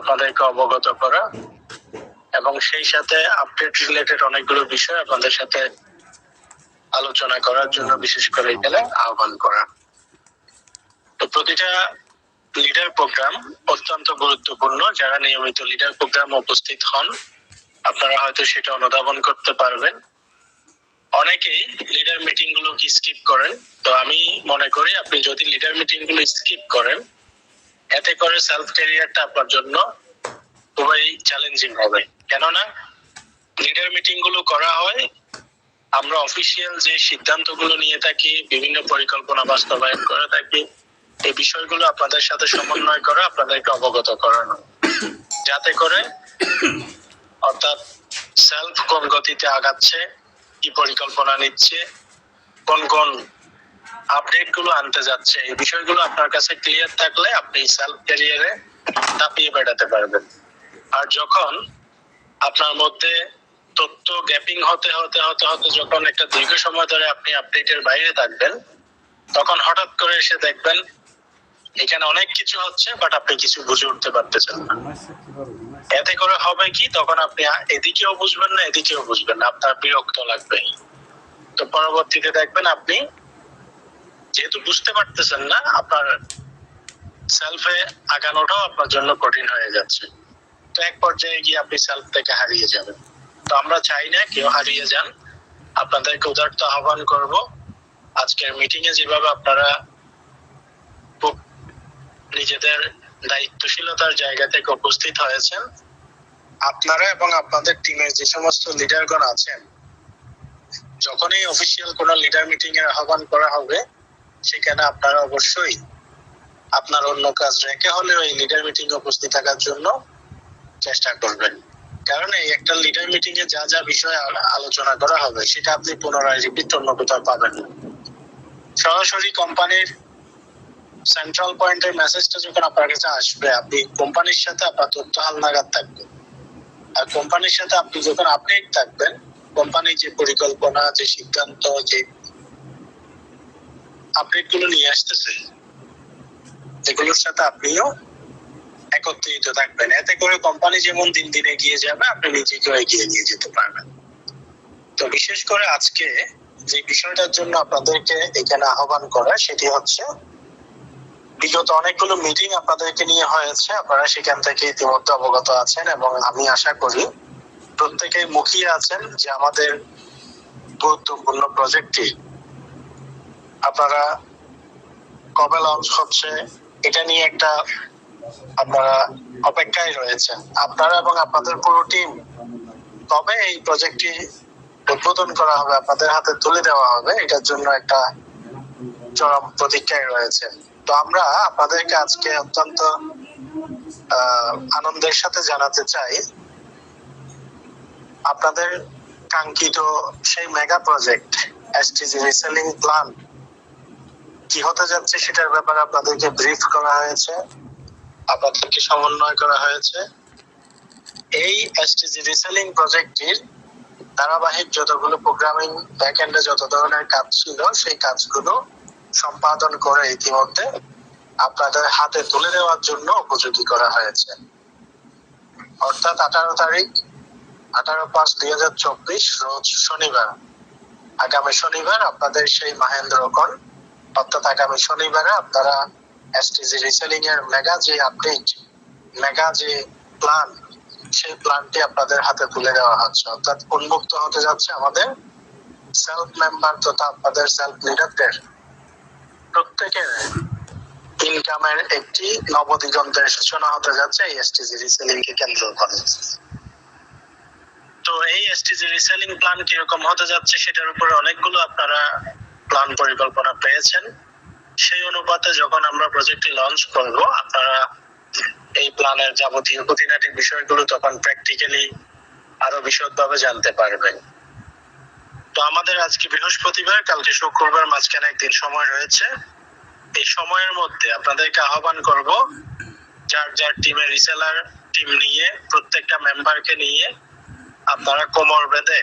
আপনাদেরকে অবগত করা এবং সেই সাথে আপডেট রিলেটেড অনেকগুলো বিষয় আপনাদের সাথে আলোচনা করার জন্য বিশেষ করে এখানে আহ্বান করা। তো প্রতিটা লিডার প্রোগ্রাম অত্যন্ত গুরুত্বপূর্ণ। যারা নিয়মিত লিডার প্রোগ্রাম উপস্থিত হন আপনারা হয়তো সেটা অনুধাবন করতে পারবেন। অনেকেই লিডার মিটিং গুলো কি স্কিপ করেন। তো আমি মনে করি আপনি যদি লিডার মিটিং গুলো স্কিপ করেন এতে করে সেলফ ক্যারিয়ারটা আপনার জন্য খুবই চ্যালেঞ্জিং হবে। কেননা লিডার মিটিং গুলো করা হয় আমরা অফিসিয়াল যে সিদ্ধান্তগুলো নিয়ে থাকি, বিভিন্ন পরিকল্পনা বাস্তবায়ন করে থাকি, এই বিষয়গুলো আপনাদের সাথে সমন্বয় করা, আপনাদেরকে অবগত করানো, যাতে করে অর্থাৎ সেলফ কোন গতিতে আগাচ্ছে, কি পরিকল্পনা নিচ্ছে, কোন কোন আপডেট গুলো আনতে যাচ্ছে, এই বিষয়গুলো আপনার কাছে ক্লিয়ার থাকলে আপনি সেলফ ক্যারিয়ারে দাপিয়ে বেড়াতে পারবেন। আর যখন আপনার মধ্যে তথ্য গ্যাপিং হতে হতে হতে হতে যখন একটা দীর্ঘ সময় ধরে আপনি আপডেটের বাইরে থাকবেন তখন হঠাৎ করে এসে দেখবেন এখানে অনেক কিছু হচ্ছে বাট আপনি কিছু বুঝে উঠতে পারতেছেন না। এতে করে হবে কি, তখন আপনি এদিকেও বুঝবেন না এদিকেও বুঝবেন না, আপনার বিরক্ত লাগবে। তো পরবর্তীতে দেখবেন আপনি যেহেতু বুঝতে পারতেছেন না আপনার সেলফে আগানোটাও আপনার জন্য কঠিন হয়ে যাচ্ছে। তো এক পর্যায়ে গিয়ে আপনি সেলফ থেকে হারিয়ে যাবেন। তো আমরা চাই না কেউ হারিয়ে যান। আপনাদেরকে উদারত আহ্বান করব আজকের মিটিং এ যেভাবে আপনারা খুব নিজেদের দায়িত্বশীলতার জায়গা থেকে উপস্থিত হয়েছেন, আপনারা এবং আপনাদের টিমের যে সমস্ত লিডারগণ আছেন যখনই অফিসিয়াল কোনো লিডার মিটিং এর আহ্বান করা হবে সেখানে আপনারা অবশ্যই আপনার অন্য কাজ রেখে হলেও এই লিডার মিটিং এ উপস্থিত থাকার জন্য চেষ্টা করবেন। কারণ এই একটা লিডার মিটিং এ যা যা বিষয় আলোচনা করা হবে সেটা আপনি পুনরায় রিপিট অন্য কোথাও পাবেন না। সরাসরি কোম্পানির সেন্ট্রাল পয়েন্টের মেসেজটা যখন আপনার কাছে আসবে আপনি কোম্পানির সাথে আপনার তথ্য হালনাগাদ থাকবে। আর কোম্পানির সাথে আপনি যখন আপডেট থাকবেন কোম্পানির যে পরিকল্পনা, যে সিদ্ধান্ত, যে আপডেট গুলো নিয়ে আসতেছে এগুলোর সাথে আপনিও একত্রিত থাকবেন। এতে করে কোম্পানি যেমন দিন দিন এগিয়ে যাবে আপনি নিজেকেও এগিয়ে নিয়ে যেতে পারবেন। তো বিশেষ করে আজকে যে বিষয়টার জন্য আপনাদেরকে এখানে আহ্বান করা সেটি হচ্ছে বিগত অনেকগুলো মিটিং আপনাদেরকে নিয়ে হয়েছে, আপনারা সেখান থেকে ইতিমধ্যে অবগত আছেন এবং আমি আশা করি প্রত্যেকেই মুখিয়ে আছেন যে আমাদের গুরুত্বপূর্ণ প্রজেক্টটি আপনারা কবে লঞ্চ হচ্ছে এটা নিয়ে একটা আপনারা অপেক্ষায় রয়েছেন। আপনারা এবং আপনাদের পুরো টিম কবে এই প্রজেক্টটি উদ্বোধন করা হবে, আপনাদের হাতে তুলে দেওয়া হবে, এটার জন্য একটা চরম প্রতীক্ষায় রয়েছে। তো আমরা আপনাদেরকে আজকে অত্যন্ত আনন্দের সাথে জানাতে চাই আপনাদের কাঙ্ক্ষিত সেই mega project STG reselling plan কি হতে যাচ্ছে সেটার ব্যাপারে আপনাদেরকে ব্রিফ করা হয়েছে, আপনাদেরকে সমন্বয় করা হয়েছে। এই এসটিজি রিসেলিং প্রজেক্টটির ধারাবাহিক যতগুলো প্রোগ্রামিং ব্যাকএন্ডে যত ধরনের কাজ ছিল সেই কাজগুলো সম্পাদন করে ইতিমধ্যে আপনাদের হাতে তুলে দেওয়ার জন্য উপযোগী করা হয়েছে। অর্থাৎ 18/5/2024 রোজ শনিবার, আগামী শনিবার আপনাদের সেই মাহেন্দ্রক্ষণ অর্থাৎ আগামী শনিবারে আপনারা এসটিজি রিসেলিং এর মেগা যে আপডেট, মেগা যে প্ল্যান, সেই প্ল্যানটি আপনাদের হাতে তুলে দেওয়া হচ্ছে। অর্থাৎ উন্মুক্ত হতে যাচ্ছে আমাদের সেলফ মেম্বার তথা আপনাদের সেলফ লিডারদের প্রত্যেকের ইনকামের একটি নবদিগন্তের সূচনা হতে যাচ্ছে এই এসটিজি রিসেলিং কে কেন্দ্র করে। তো এই এসটিজি রিসেলিং প্ল্যান কিরকম হতে যাচ্ছে সেটার উপরে অনেকগুলো আপনারা প্ল্যান পরিকল্পনা পেয়েছেন। সেই অনুপাতে যখন আমরা প্রজেক্টটি লঞ্চ করব আপনারা এই প্ল্যানের যাবতীয় খুঁটিনাটি বিষয়গুলো তখন প্র্যাকটিক্যালি আরো বিশদভাবে জানতে পারবেন। তো আমাদের আজকে বৃহস্পতিবার, কালকে শুক্রবার, মাঝখানে একদিন সময় রয়েছে। এই সময়ের মধ্যে আপনাদেরকে আহ্বান করব যার যার টিমের রিসেলার টিম নিয়ে প্রত্যেকটা মেম্বারকে নিয়ে আপনারা কোমর বেঁধে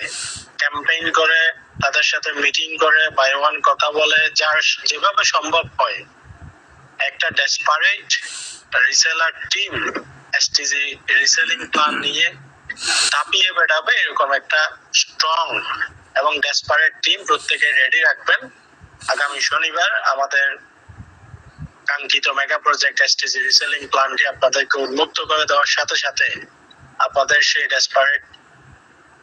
ক্যাম্পেইন করে তাদের সাথে মিটিং করে বাই ওয়ান কথা বলে যার যেভাবে সম্ভব হয় একটা desperate reseller team STG reselling plan নিয়ে ধাপিয়ে বেড়াবে এরকম একটা স্ট্রং এবং ডেসপারেট টিম প্রত্যেকে রেডি রাখবেন। আগামী শনিবার আমাদের কাঙ্ক্ষিত মেগা প্রজেক্ট এসটিজি রিসেলিং প্ল্যানটি আপনাদেরকে উন্মুক্ত করে দেওয়ার সাথে সাথে আপনাদের সেই ডেসপারেট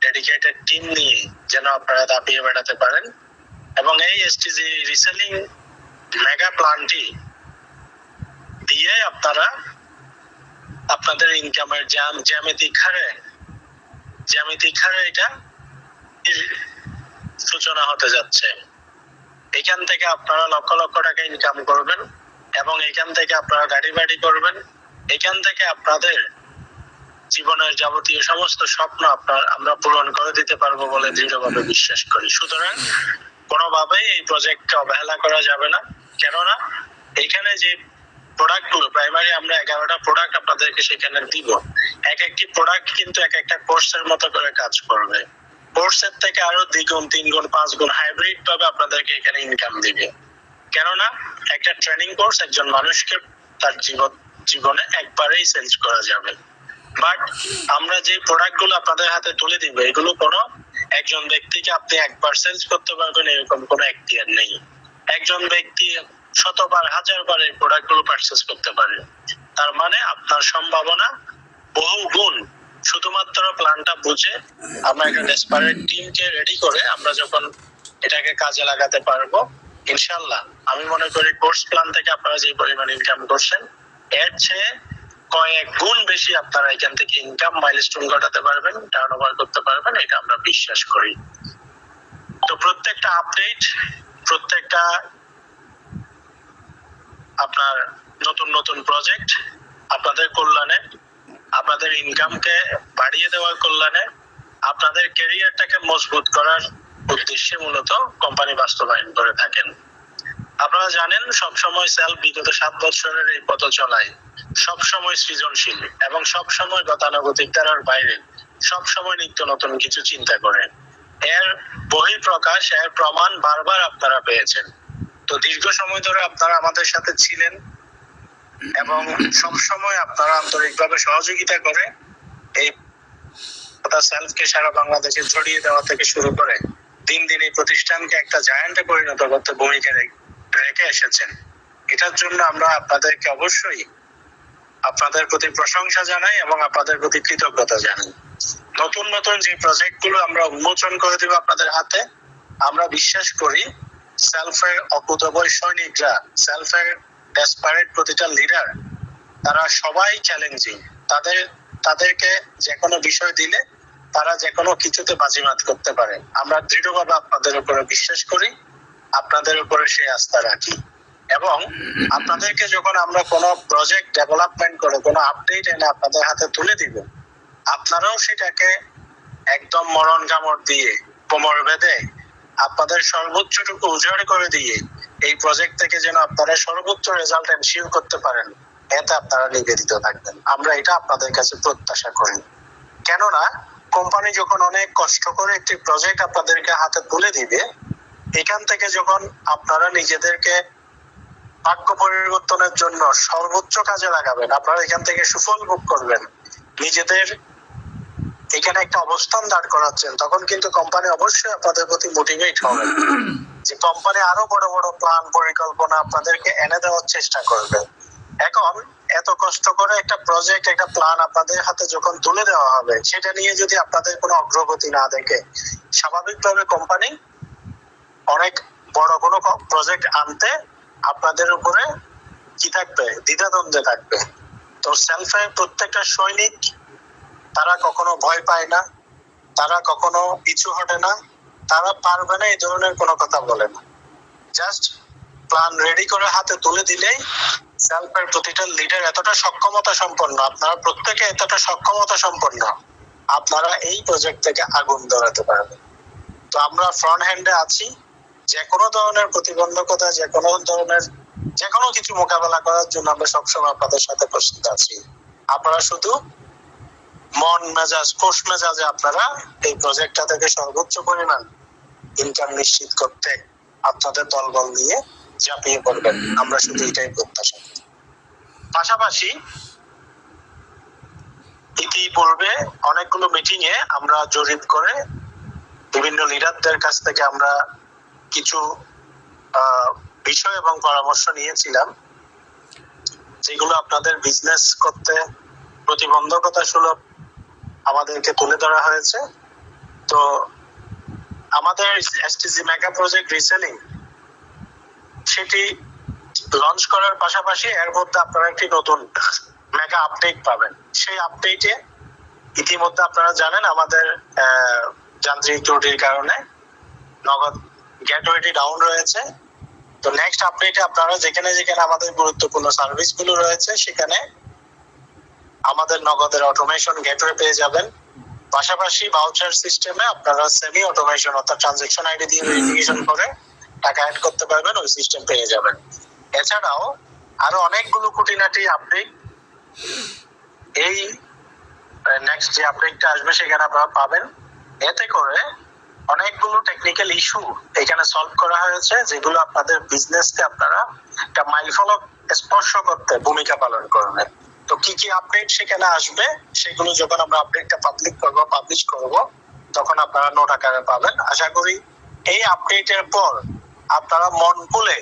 ডেডিকেটেড টিম নিয়ে যেন আপনারা দাপিয়ে বেড়াতে পারেন এবং এই এসটিজি রিসেলিং মেগা প্ল্যানটি দিয়ে আপনারা আপনাদের ইনকামের জ্যামিতিক হারে এটা সূচনা হতে যাচ্ছে। এখান থেকে আপনারা লক্ষ লক্ষ টাকা ইনকাম করবেন এবং এখান থেকে আপনারা গাড়ি বাড়ি করবেন। এখান থেকে আপনাদের জীবনের যাবতীয় সমস্ত স্বপ্ন আমরা পূরণ করে দিতে পারবো বলে দৃঢ়ভাবে বিশ্বাস করি। সুতরাং কোনোভাবেই এই প্রজেক্টকে অবহেলা করা যাবে না, কেননা এখানে যে প্রোডাক্টগুলো প্রাইমারি আমরা 11টা প্রোডাক্ট আপনাদেরকে সেখানে দিব। এক একটি প্রোডাক্ট কিন্তু এক একটা কোর্সের মতো করে কাজ করবে। কোর্সের থেকে আরো 2 গুণ 3 গুণ 5 গুণ হাইব্রিড ভাবে আপনাদেরকে এখানে ইনকাম দিবে, কেননা একটা ট্রেনিং কোর্স একজন মানুষকে তার জীবনে একবারেই সেলস করা যাবে। বাট আমরা যে প্রোডাক্টগুলো আপনাদের হাতে তুলে দিব এগুলো কোনো একজন ব্যক্তিকে আপনি একবার সেলস করতে পারবেন এরকম কোনো এখতিয়ার নেই। একজন ব্যক্তি শতবার 1000 বার এই প্রোডাক্টগুলো পারচেজ করতে পারে। তার মানে আপনার সম্ভাবনা বহু গুণ। শুধুমাত্র প্ল্যানটা বুঝে আমরা একটা ডেসপারেট টিমকে রেডি করে আমরা যখন এটাকে কাজে লাগাতে পারবো, ইনশাআল্লাহ আমি মনে করি কোর্স প্ল্যান থেকে আপনারা যে পরিমাণ ইনকাম করছেন এর চেয়ে কয়েক গুণ বেশি আপনারা এখান থেকে ইনকাম মাইলস্টোন ঘটাতে পারবেন, টার্নওভার করতে পারবেন, এটা আমরা বিশ্বাস করি। তো প্রত্যেকটা আপডেট, প্রত্যেকটা আপনার নতুন নতুন প্রজেক্ট আপনাদের কল্যাণে, আপনাদের ইনকামকে বাড়িয়ে দেওয়ার কল্যাণে, আপনাদের ক্যারিয়ারটাকে মজবুত করার উদ্দেশ্যে মূলত কোম্পানি বাস্তবায়ন করে থাকেন। আপনারা জানেন সবসময় সেলফ বিগত 7 বছরের এই পথ চলায় সবসময় সৃজনশীল এবং সবসময় গতানুগতিক ধারার বাইরে সবসময় নিত্য নতুন কিছু চিন্তা করে। এর বহিঃপ্রকাশ, এর প্রমাণ বারবার আপনারা পেয়েছেন। তো দীর্ঘ সময় ধরে আপনারা আমাদের সাথে ছিলেন এবং সবসময় আপনারা আন্তরিকভাবে সহযোগিতা করে এই সেলফকে সারা বাংলাদেশে ছড়িয়ে দেওয়া থেকে শুরু করে দিন দিন এই প্রতিষ্ঠানকে একটা জায়ান্টে পরিণত করতে ভূমিকা রেখে এসেছেন। এটার জন্য আমরা আপনাদেরকে অবশ্যই আপনাদের প্রতি প্রশংসা জানাই এবং আপনাদের প্রতি কৃতজ্ঞতা জানাই। নতুন নতুন যে প্রজেক্টগুলো আমরা উন্মোচন করে দিব আপনাদের হাতে, আমরা বিশ্বাস করি সেলফের অকুতোভয় সৈনিকরা, সেলফের ডেসপারেট প্রতিটা লিডার, তারা সবাই চ্যালেঞ্জিং। তাদেরকে যে কোনো বিষয় দিলে তারা যে কোনো কিছুতে বাজিমাত করতে পারে। আমরা দৃঢ়ভাবে আপনাদের উপরে বিশ্বাস করি, আপনাদের উপরে সেই আস্থা রাখি এবং আপনাদেরকে যখন আমরা কোনো প্রজেক্ট ডেভেলপমেন্ট করে কোনো আপডেট এনে আপনাদের হাতে তুলে দিব, আপনারাও সেটাকে একদম মরণ কামড় দিয়ে কোমর বেঁধে আপনাদের সর্বোচ্চটুকু উজাড় করে দিয়ে এই প্রজেক্ট থেকে যেন আপনারা সর্বোচ্চ রেজাল্ট এনশিওর করতে পারেন, এতে আপনারা নিবেদিত থাকবেন। আমরা এটা আপনাদের কাছে প্রত্যাশা করি, কেননা কোম্পানি যখন অনেক কষ্ট করে একটি প্রজেক্ট আপনাদেরকে হাতে তুলে দিবে, এখান থেকে যখন আপনারা নিজেদেরকে ভাগ্য পরিবর্তনের জন্য সর্বোচ্চ কাজে লাগাবেন, আপনারা এখান থেকে সুফল ভোগ করবেন, নিজেদের এখানে একটা অবস্থান দাঁড় করাচ্ছেন, তখন কিন্তু কোম্পানি অবশ্যই আপনাদের প্রতি মোটিভেট হবে যে কোম্পানি আরো বড় বড় প্ল্যান পরিকল্পনা আপনাদেরকে এনে দেওয়ার চেষ্টা করবে। এখন এত কষ্ট করে একটা প্রজেক্ট, একটা প্ল্যান আপনাদের হাতে যখন তুলে দেওয়া হবে, সেটা নিয়ে যদি আপনাদের কোনো অগ্রগতি না দেখে, স্বাভাবিকভাবে কোম্পানি অনেক বড় কোনো প্রজেক্ট আনতে আপনাদের উপরে কি থাকবে, দ্বিধাদ্বন্দ্বে থাকবে। তো সেলফের প্রত্যেকটা সৈনিক তারা কখনো ভয় পায় না, তারা কখনো পিছু হটে না, তারা পারবে না এই ধরনের কোনো কথা বলে না। জাস্ট প্ল্যান রেডি করে হাতে তুলে দিলেই সেলফের প্রতিটা লিডার এতটা সক্ষমতা সম্পন্ন, আপনারা প্রত্যেকে এতটা সক্ষমতা সম্পন্ন, আপনারা এই প্রজেক্ট থেকে আগুন ধরাতে পারবেন। তো আমরা ফ্রন্ট হ্যান্ডে আছি, যে কোনো ধরনের প্রতিবন্ধকতা, যে কোনো কিছু মোকাবেলা করার জন্য আমরা সবসময় আপনাদের সাথে প্রস্তুত আছি। আপনারা শুধু মন মেজাজ, কোষ মেজাজে আপনারা এই প্রজেক্টটা থেকে সর্বোচ্চ পরিমাণ ইনকাম নিশ্চিত করতে আপনাদের দলবল নিয়ে ঝাঁপিয়ে পড়বেন, আমরা শুধু এটাই প্রত্যাশা করি। পাশাপাশি ইতিপূর্বে অনেকগুলো মিটিং এ আমরা জরিপ করে বিভিন্ন লিডারদের কাছ থেকে আমরা কিছু বিষয় এবং পরামর্শ নিয়েছিলাম, যেগুলো আপনাদের বিজনেস করতে প্রতিবন্ধকতা সুলভ আমাদেরকে তুলে ধরা হয়েছে। তো আমাদের এসটিজি মেগা প্রজেক্ট রিসেলিং সেটি লঞ্চ করার পাশাপাশি এর মধ্যে আপনারা একটি নতুন মেগা আপডেট পাবেন। সেই আপডেটে ইতিমধ্যে আপনারা জানেন আমাদের যান্ত্রিক ত্রুটির কারণে নগদ গেটওয়েটি ডাউন রয়েছে। তো নেক্সট আপডেটে আপনারা যেখানে যেখানে আমাদের গুরুত্বপূর্ণ সার্ভিস গুলো রয়েছে সেখানে আমাদের নগদের অটোমেশন গেটওয়ে পেয়ে যাবেন। পাশাপাশি ভাউচার সিস্টেমে আপনারা সেমি অটোমেশন অর্থাৎ ট্রানজাকশন আইডি দিয়ে ভেরিফিকেশন করে টাকা অ্যাড করতে পারবেন, ওই সিস্টেম পেয়ে যাবেন। এছাড়াও আরো অনেকগুলো খুঁটিনাটি আপডেট এই নেক্সট যে আপডেটটা আসবে সেখানে আপনারা পাবেন। এতে করে অনেকগুলো টেকনিক্যাল ইস্যু এখানে সলভ করা হয়েছে, যেগুলো আপনাদের বিজনেসকে আপনারা একটা মাইলফলক স্পর্শ করতে ভূমিকা পালন করবে। তো কি কি আপডেট সেখানে আসবে সেগুলো যখন আমরা আপডেটটা পাবলিশ করব তখন আপনারা নোট আকারে পাবেন। আশা করি এই আপডেটের পর আপনারা মন খুলে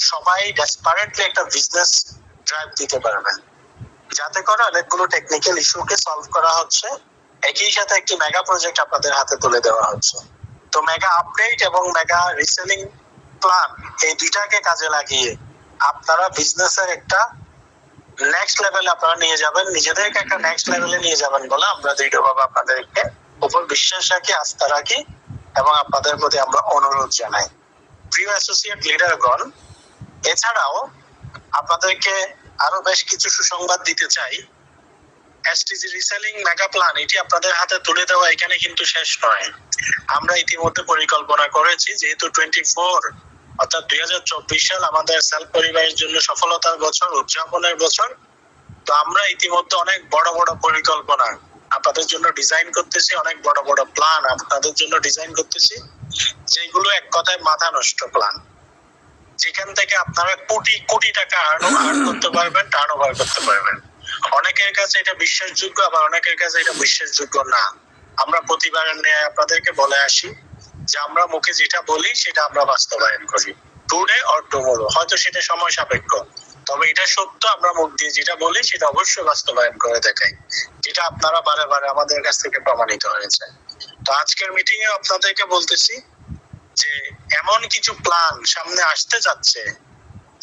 সবাই ডেসপারেটলি একটা বিজনেস ড্রাইভ দিতে পারবেন, যাতে করে অনেকগুলো টেকনিক্যাল ইস্যুকে সলভ করা হচ্ছে, একই সাথে একটি মেগা প্রজেক্ট আপনাদের হাতে তুলে দেওয়া হচ্ছে। তো মেগা আপডেট এবং মেগা রিসেলিং প্ল্যান এই দুইটাকে কাজে লাগিয়ে আপনারা বিজনেসের একটা নেক্সট লেভেলে আপনারা নিয়ে যাবেন, নিজেদেরকে একটা নেক্সট লেভেলে নিয়ে যাবেন বলে আমরা দৃঢ়ভাবে আপনাদেরকে উপর বিশ্বাস রাখি, আস্থা রাখি এবং আপনাদের প্রতি আমরা অনুরোধ জানাই। প্রিয় অ্যাসোসিয়েট লিডারগণ, এছাড়াও আপনাদেরকে আরো বেশ কিছু সুসংবাদ দিতে চাই। এসটিজি রিসেলিং মেগা প্ল্যান এটি আপনাদের হাতে তুলে দেওয়া এখানে কিন্তু শেষ নয়। আমরা ইতিমধ্যে পরিকল্পনা করেছি, যেহেতু 24 অর্থাৎ 2024 সাল আমাদের সেলফ পরিবারের জন্য সফলতার বছর, উদযাপনের বছর। তো আমরা ইতিমধ্যে অনেক বড় বড় পরিকল্পনা আপনাদের জন্য ডিজাইন করতেছি, অনেক বড় বড় প্ল্যান আপনাদের জন্য ডিজাইন করতেছি, যেগুলো এক কথায় মাথা নষ্ট প্ল্যান, যেখান থেকে আপনারা কোটি কোটি টাকা আর্ন করতে পারবেন, টার্ন ওভার করতে পারবেন। অনেকের কাছে এটা বিশ্বাসযোগ্য, আবার অনেকের কাছে এটা বিশ্বাসযোগ্য না। আমরা প্রতিবারের ন্যায় আপনাদেরকে বলে আসি যে আমরা মুখে যেটা বলি সেটা আমরা বাস্তবায়ন করি, টুডে অর টুমরো। হয়তো সেটা সময় সাপেক্ষ, তবে এটা সত্য, আমরা মুখ দিয়ে যেটা বলি সেটা অবশ্যই বাস্তবায়ন করে দেখাই, যেটা আপনারা বারে বারে আমাদের কাছ থেকে প্রমাণিত হয়েছে। তো আজকের মিটিং এ আপনাদেরকে বলতেছি যে এমন কিছু প্ল্যান সামনে আসতে যাচ্ছে,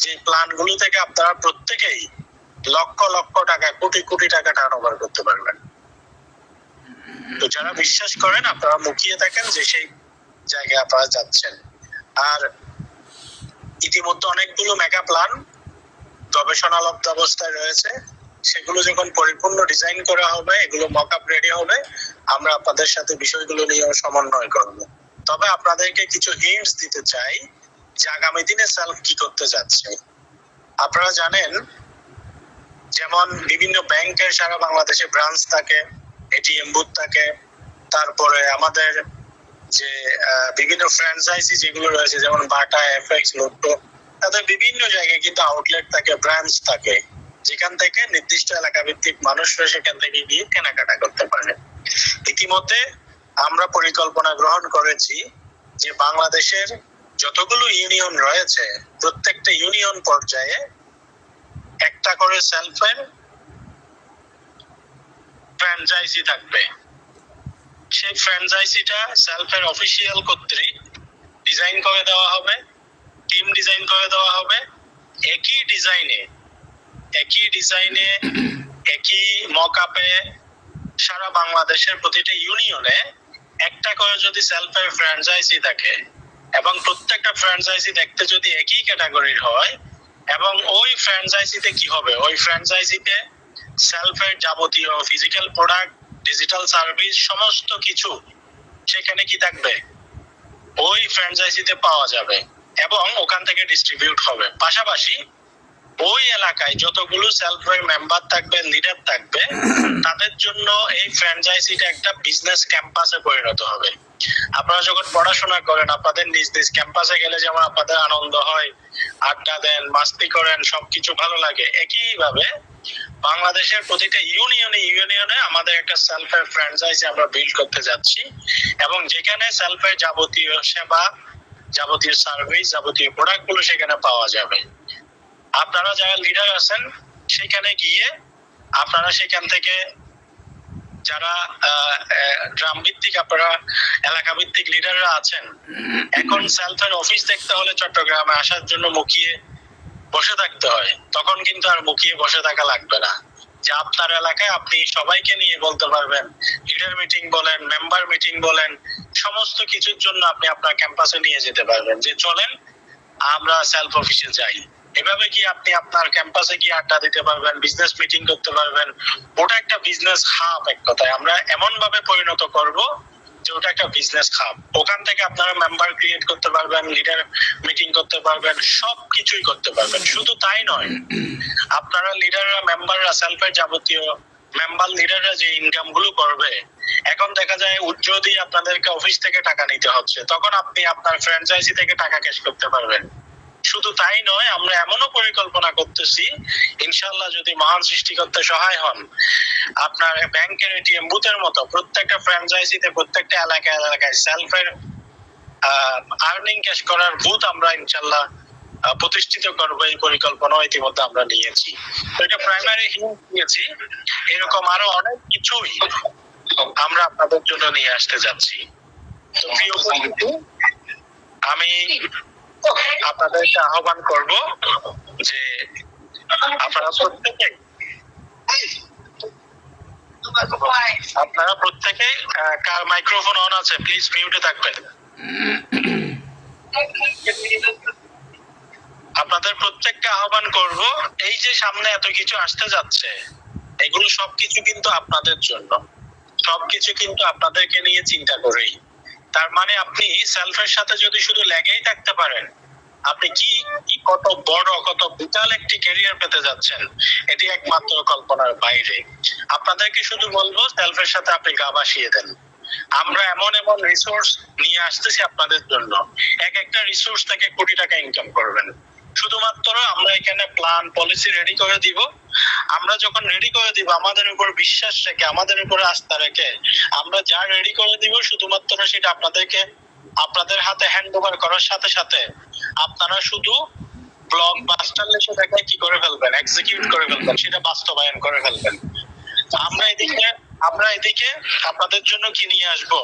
যে প্ল্যান গুলো থেকে আপনারা প্রত্যেকেই লক্ষ লক্ষ টাকা, কোটি কোটি টাকা টার্ন ওভার করতে পারবেন। তো যারা বিশ্বাস করেন আপনারা মুখিয়ে থাকেন যে সেই জায়গায় আপনারা যাচ্ছেন। আর ইতিমধ্যে অনেকগুলো মেগা প্ল্যান গবেষণালব্ধ অবস্থায় রয়েছে, সেগুলো যখন পরিপূর্ণ ডিজাইন করা হবে, এগুলো মক আপ রেডি হবে, আমরা আপনাদের সাথে বিষয়গুলো নিয়ে সমন্বয় করব। তবে আপনাদেরকে কিছু হিন্টস দিতে চাই যে আগামী দিনে সেলফ কি করতে যাচ্ছে। আপনারা জানেন যেমন বিভিন্ন ব্যাংকের সারা বাংলাদেশে ব্রাঞ্চ থাকে, এটিএম বুথ থাকে, তারপরে আমাদের যে বিভিন্ন ফ্র্যাঞ্চাইজি যেগুলো রয়েছে যেমন বাটা, এফএক্স, লোটো, তাদের বিভিন্ন জায়গায় কিন্তু আউটলেট থাকে, ব্রাঞ্চ থাকে, যেখান থেকে নির্দিষ্ট এলাকা ভিত্তিক মানুষরা সেখান থেকে গিয়ে কেনাকাটা করতে পারে। ইতিমধ্যে আমরা পরিকল্পনা গ্রহণ করেছি যে বাংলাদেশের যতগুলো ইউনিয়ন রয়েছে প্রত্যেকটা ইউনিয়ন পর্যায়ে একটা করে সেলফের ফ্র্যাঞ্চাইজি থাকবে। সেই ফ্র্যাঞ্চাইজিটা সেলফের অফিসিয়াল কর্তৃক ডিজাইন করে দেওয়া হবে, টিম ডিজাইন করে দেওয়া হবে। একই ডিজাইনে একই মক আপে সারা বাংলাদেশের প্রতিটা ইউনিয়নে একটা করে যদি সেলফের ফ্র্যাঞ্চাইজি থাকে এবং প্রত্যেকটা ফ্র্যাঞ্চাইজি দেখতে যদি একই ক্যাটাগরির হয়, এবং ওই ফ্র্যাঞ্চাইজিতে কি হবে, ওই ফ্র্যাঞ্চাইজিতে সেলফের যাবতীয় ফিজিক্যাল প্রোডাক্ট, ডিজিটাল সার্ভিস সমস্ত কিছু সেখানে কি থাকবে, ওই ফ্র্যাঞ্চাইজিতে পাওয়া যাবে এবং ওখান থেকে ডিস্ট্রিবিউট হবে। পাশাপাশি ওই এলাকায় যতগুলো সেলফের মেম্বার থাকবে, লিডার থাকবে, তাদের জন্য এই ফ্র্যাঞ্চাইজিটা একটা বিজনেস ক্যাম্পাসে পরিণত হবে। আপনারা যখন পড়াশোনা করেন আপনাদের নিজ নিজ ক্যাম্পাসে গেলে যেমন আপনাদের আনন্দ হয়, আড্ডা দেন, মাস্তি করেন, সবকিছু ভালো লাগে, একইভাবে বাংলাদেশের প্রতিটা ইউনিয়নে আমাদের আমাদের একটা সেলফের ফ্র্যাঞ্চাইজি আমরা বিল্ড করতে যাচ্ছি, এবং যেখানে সেলফের যাবতীয় সেবা, যাবতীয় সার্ভিস, যাবতীয় প্রোডাক্ট গুলো সেখানে পাওয়া যাবে। আপনারা যারা লিডার আছেন সেখানে গিয়ে আপনারা সেখান থেকে যারা গ্রাম ভিত্তিক, আপনারা এলাকা ভিত্তিক লিডাররা আছেন, এখন সেলফের অফিস দেখতে হলে চট্টগ্রামে আসার জন্য মুখিয়ে বসে থাকতে হয়। তখন কিন্তু আর মুখিয়ে বসে থাকা লাগবে না, যে আপনার এলাকায় আপনি সবাইকে নিয়ে বলতে পারবেন। লিডার মিটিং বলেন, মেম্বার মিটিং বলেন, সমস্ত কিছুর জন্য আপনি আপনার ক্যাম্পাসে নিয়ে যেতে পারবেন, যে চলেন আমরা সেলফ অফিসে যাই। এভাবে কি আপনি আপনার ক্যাম্পাসে গিয়ে আড্ডা দিতে পারবেন, বিজনেস মিটিং করতে পারবেন। ওটা একটা বিজনেস হাব, এক কথায় আমরা এমন ভাবে পরিণত করব যে ওটা একটা বিজনেস হাব। ওখান থেকে আপনারা মেম্বার ক্রিয়েট করতে পারবেন, লিডার মিটিং করতে পারবেন, সবকিছুই করতে পারবেন। শুধু তাই নয়, আপনারা লিডাররা, মেম্বাররা, সেলফের যাবতীয় মেম্বার লিডাররা যে ইনকাম গুলো করবে, এখন দেখা যায় যদি আপনাদেরকে অফিস থেকে টাকা নিতে হচ্ছে, তখন আপনি আপনার ফ্র্যাঞ্চাইজি থেকে টাকা ক্যাশ করতে পারবেন। শুধু তাই নয়, আমরা এমনও পরিকল্পনা করতেছি, ইনশাআল্লাহ যদি মহান সৃষ্টিকর্তা সহায় হন, আপনার ব্যাংকের এটিএম বুথের মতো প্রত্যেকটা ফ্র্যাঞ্চাইজিতে, প্রত্যেকটা এলাকায় এলাকায় সেলফের আর্নিং ক্যাশ করার বুথ আমরা ইনশাআল্লাহ প্রতিষ্ঠিত করবো। এই পরিকল্পনা ইতিমধ্যে আমরা নিয়েছি। তো এটা প্রাইমারি হিন্ট দিয়েছি, এরকম আরো অনেক কিছুই আমরা আপনাদের জন্য নিয়ে আসতে যাচ্ছি। তো প্রিয় বন্ধু, আমি আপনাদেরকে আহ্বান করব যে আপনারা প্রত্যেকে কার মাইক্রোফোন অন আছে প্লিজ মিউটে থাকবেন। আপনাদের প্রত্যেককে আহ্বান করব, এই যে সামনে এত কিছু আসতে যাচ্ছে, এগুলো সবকিছু কিন্তু আপনাদের জন্য, সবকিছু কিন্তু আপনাদেরকে নিয়ে চিন্তা করেই। তার মানে আপনি সেলফের সাথে যদি শুধু লেগেই থাকতে পারেন, আপনি কি কত বড়, কত বিশাল একটি ক্যারিয়ার পেতে যাচ্ছেন, এটি একমাত্র কল্পনার বাইরে। আপনাদেরকে শুধু বলবো, সেলফের সাথে আপনি গা ভাসিয়ে দেন। আমরা এমন এমন রিসোর্স নিয়ে আসতেছি আপনাদের জন্য, এক একটা রিসোর্স থেকে কোটি টাকা ইনকাম করবেন। শুধুমাত্র আমরা এখানে প্ল্যান, পলিসি রেডি করে দিব। আমরা যখন রেডি করে দিব, আমাদের উপর বিশ্বাস রেখে, আমাদের উপর আস্থা রেখে আমরা যা রেডি করে দিব, শুধুমাত্র সেটা আপনাদের হাতে হ্যান্ড ওভার করার সাথে সাথে আপনারা শুধু ব্লক মাস্টার লিখে দেখে কি করে ফেলবেন, এক্সিকিউট করে ফেলবেন, সেটা বাস্তবায়ন করে ফেলবেন। আমরা এদিকে আপনাদের জন্য কি নিয়ে আসবো,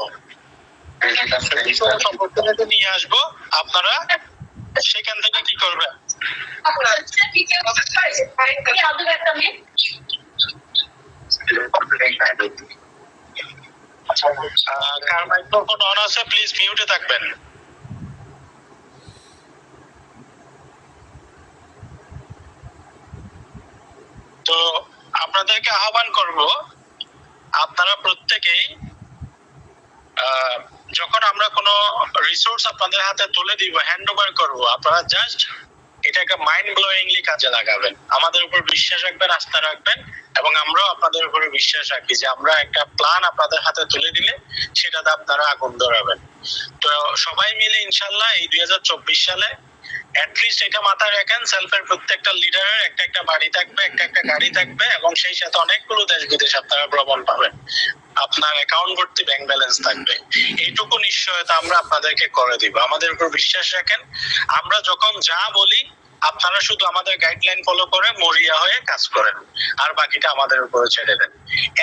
অপরচুনিটি নিয়ে আসবো। আপনারা সেখান থেকে কি করবেন, কার মাইক্রোফোন অন আছে প্লিজ মিউটে থাকবেন। তো আপনাদেরকে আহ্বান করব, আপনারা প্রত্যেকেই যখন আমরা কোনো রিসোর্স আপনাদের হাতে তুলে দিব, হ্যান্ড ওভার করবো, আপনারা জাস্ট এটাকে মাইন্ড ব্লোয়িংলি কাজে লাগাবেন। আমাদের উপর বিশ্বাস রাখবেন, আস্থা রাখবেন, এবং আমরাও আপনাদের উপরে বিশ্বাস রাখি যে আমরা একটা প্ল্যান আপনাদের হাতে তুলে দিলে সেটাতে আপনারা আগুন ধরাবেন। তো সবাই মিলে ইনশাআল্লাহ এই 2024 সালে অ্যাটলিস্ট এটা মাথায় রাখেন, সেলফের প্রত্যেকটা লিডারের একটা একটা বাড়ি থাকবে, একটা একটা গাড়ি থাকবে, এবং সেই সাথে অনেকগুলো দেশ বিদেশ আপনারা ভ্রমণ পাবেন। আপনার অ্যাকাউন্ট ভর্তি ব্যাংক ব্যালেন্স থাকবে। এইটুকু নিশ্চয়তা আমরা আপনাদেরকে করে দিব। আমাদের উপর বিশ্বাস রাখেন। আমরা যখন যা বলি আপনারা শুধু আমাদের গাইডলাইন ফলো করে মরিয়া হয়ে কাজ করেন, আর বাকিটা আমাদের উপরে ছেড়ে দেন।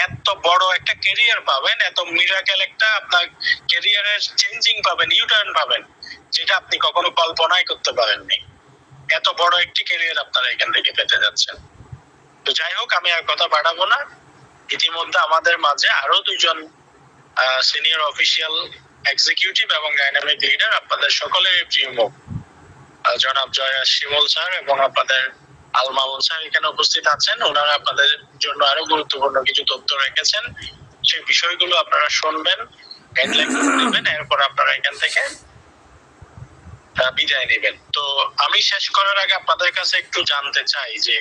এত বড় একটা ক্যারিয়ার পাবেন, এত মিরাকেল একটা আপনার ক্যারিয়ারের চেঞ্জিং পাবেন, ইউটার্ন পাবেন, যেটা আপনি কখনো কল্পনাই করতে পারেননি। এত বড় একটি ক্যারিয়ার আপনারা এখান থেকে পেতে যাচ্ছেন। তো যাই হোক, আমি আর কথা বাড়াবো না। ইতিমধ্যে আমাদের মাঝে আরো দুজন সিনিয়র অফিসিয়াল এক্সিকিউটিভ এবং ডাইনামিক লিডার, আপনাদের সকলের প্রিয় মুখ জনাব জয়াস শিমুল স্যার এবং আপনাদের আল মামুন স্যার এখানে উপস্থিত আছেন। ওনারা আপনাদের জন্য আরো গুরুত্বপূর্ণ কিছু তথ্য রেখেছেন, সেই বিষয়গুলো আপনারা শুনবেন, গাইডলাইন নেবেন, এরপর আপনারা এখান থেকে বিদায় নেবেন। তো আমি শেষ করার আগে আপনাদের কাছে একটু জানতে চাই যে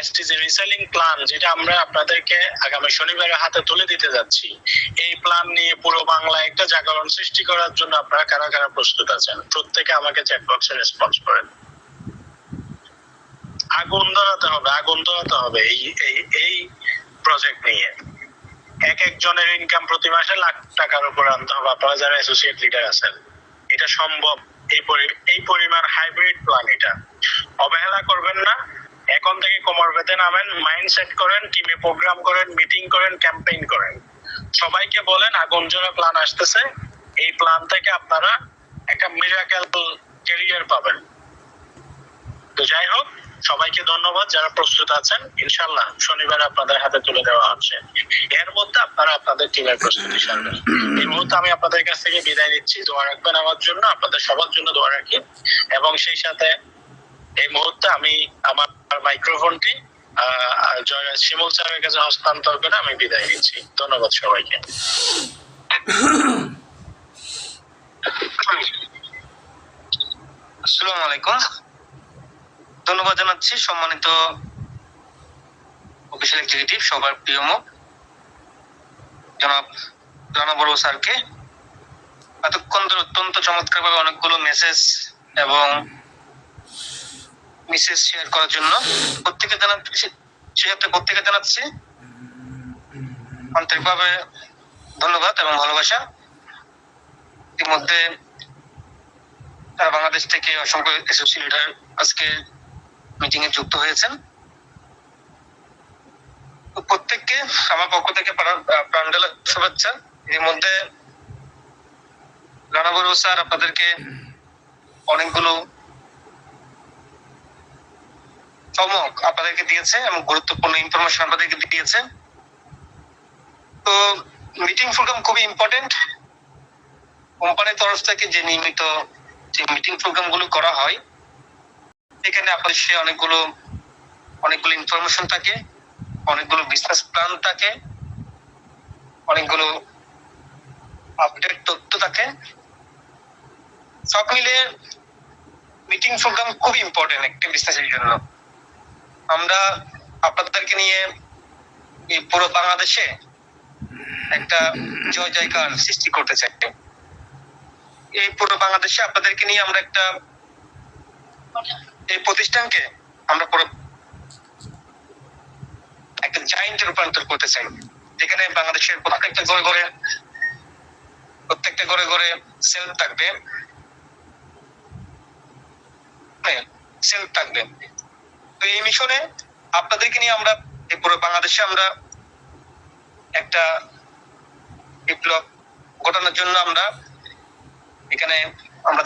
এসটিজি রিসেলিং প্ল্যান, যেটা আমরা আপনাদেরকে আগামী শনিবারের হাতে তুলে দিতে যাচ্ছি, এই প্ল্যান নিয়ে পুরো বাংলায় একটা জাগরণ সৃষ্টি করার জন্য আপনারা কারা কারা প্রস্তুত আছেন? প্রত্যেকে আমাকে চ্যাট বক্সে রেসপন্স করেন। আগুন ধরাতে হবে, আগুন ধরাতে হবে এই এই এই প্রজেক্ট নিয়ে। এক একজনের ইনকাম প্রতি মাসে লাখ টাকার উপর আনতে হবে আপনারা যারা অ্যাসোসিয়েট লিডার আছেন। এটা সম্ভব, এই পরিমাণ হাইব্রিড প্ল্যান। এটা অবহেলা করবেন না, এখন থেকে কোমর বেঁধে নামেন, মাইন্ড সেট করেন, টিমে প্রোগ্রাম করেন, মিটিং করেন, ক্যাম্পেইন করেন, সবাইকে বলেন আগুন জ্বলা প্ল্যান আসতেছে, এই প্ল্যান থেকে আপনারা একটা মিরাকেল ক্যারিয়ার পাবেন। তো যাই হোক, সবাইকে ধন্যবাদ যারা প্রস্তুত আছেন। ইনশাআল্লাহ শনিবার আপনাদের হাতে তুলে দেওয়া হচ্ছে, এর মধ্যে আপনারা আপনাদের টিমের প্রস্তুতি সারবেন। এই মুহূর্তে আমি আপনাদের কাছ থেকে বিদায় নিচ্ছি। দোয়া রাখবেন আমার জন্য, আপনাদের সবার জন্য দোয়া রাখি। এবং সেই সাথে এই মুহূর্তে আমি আমার মাইক্রোফোনটি শিমুল স্যারের কাছে হস্তান্তর করে আমি বিদায় নিচ্ছি। ধন্যবাদ সবাইকে। আসসালামু আলাইকুম। ধন্যবাদ জানাচ্ছি সম্মানিত অফিসিয়াল এক্সিকিউটিভ, সবার প্রিয় মুখ জনাব রানা বড় স্যারকে এতক্ষণ ধরে অত্যন্ত চমৎকারভাবে অনেকগুলো মেসেজ এবং শেয়ার করার জন্য প্রত্যেকে জানাচ্ছি আন্তরিকভাবে ধন্যবাদ এবং ভালোবাসা। ইতিমধ্যে তারা বাংলাদেশ থেকে অসংখ্য অ্যাসোসিয়েট লিডার আজকে মিটিং এ যুক্ত হয়েছেন। প্রত্যেককে আমার পক্ষ থেকে প্রাণঢালা শুভেচ্ছা। এর মধ্যে রানা বড় স্যার আপনাদেরকে অনেকগুলো চমক আপনাদেরকে দিয়েছে এবং গুরুত্বপূর্ণ ইনফরমেশন আপনাদেরকে দিয়েছে। তো মিটিং প্রোগ্রাম খুবই ইম্পর্টেন্ট। কোম্পানির তরফ থেকে যে নিয়মিত যে মিটিং প্রোগ্রাম গুলো করা হয়, এখানে আপনাদের সে অনেকগুলো ইনফরমেশন থাকে, অনেকগুলো বিজনেস প্ল্যান থাকে, অনেকগুলো আপডেট তথ্য থাকে। সব মিলে মিটিং প্রোগ্রাম খুব ইম্পর্টেন্ট একটা বিজনেসের জন্য। আমরা আপনাদেরকে নিয়ে এই পুরো বাংলাদেশে একটা জয় জয়কার সৃষ্টি করতে চাই। এই পুরো বাংলাদেশে আপনাদেরকে নিয়ে আমরা এই প্রতিষ্ঠানকে আমরা পুরো একটা জায়ান্টে রূপান্তর করতে চাই, যেখানে বাংলাদেশের প্রত্যেকটা ঘরে সেলফ থাকবে, তো এই মিশনে আপনাদেরকে নিয়ে আমরা এই পুরো বাংলাদেশে আমরা একটা বিপ্লব ঘটানোর জন্য আমরা এখানে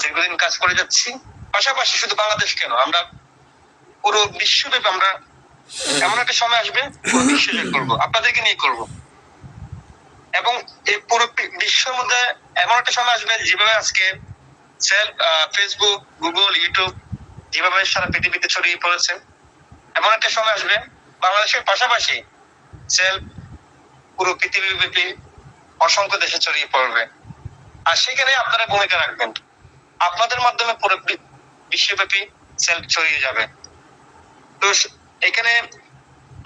দীর্ঘদিন কাজ করে যাচ্ছি। পাশাপাশি শুধু বাংলাদেশ কেন, আমরা পুরো বিশ্বব্যাপী আমরা এমন একটা সময় আসবে পুরো বিশ্ব জয় করবো, আপনাদেরকে নিয়ে করব। এবং এই পুরো বিশ্বের মধ্যে এমন একটা সময় আসবে যেভাবে আজকে ফেসবুক, গুগল, ইউটিউব যেভাবে সারা পৃথিবীতে ছড়িয়ে পড়েছে, এমন একটা সময় আসবে বাংলাদেশের পাশাপাশি পুরো পৃথিবীব্যাপী অসংখ্য দেশে ছড়িয়ে পড়বে। আর সেখানে আপনারা ভূমিকা রাখবেন, আপনাদের মাধ্যমে পুরো বিশ্বব্যাপী ছড়িয়ে যাবে। তো এখানে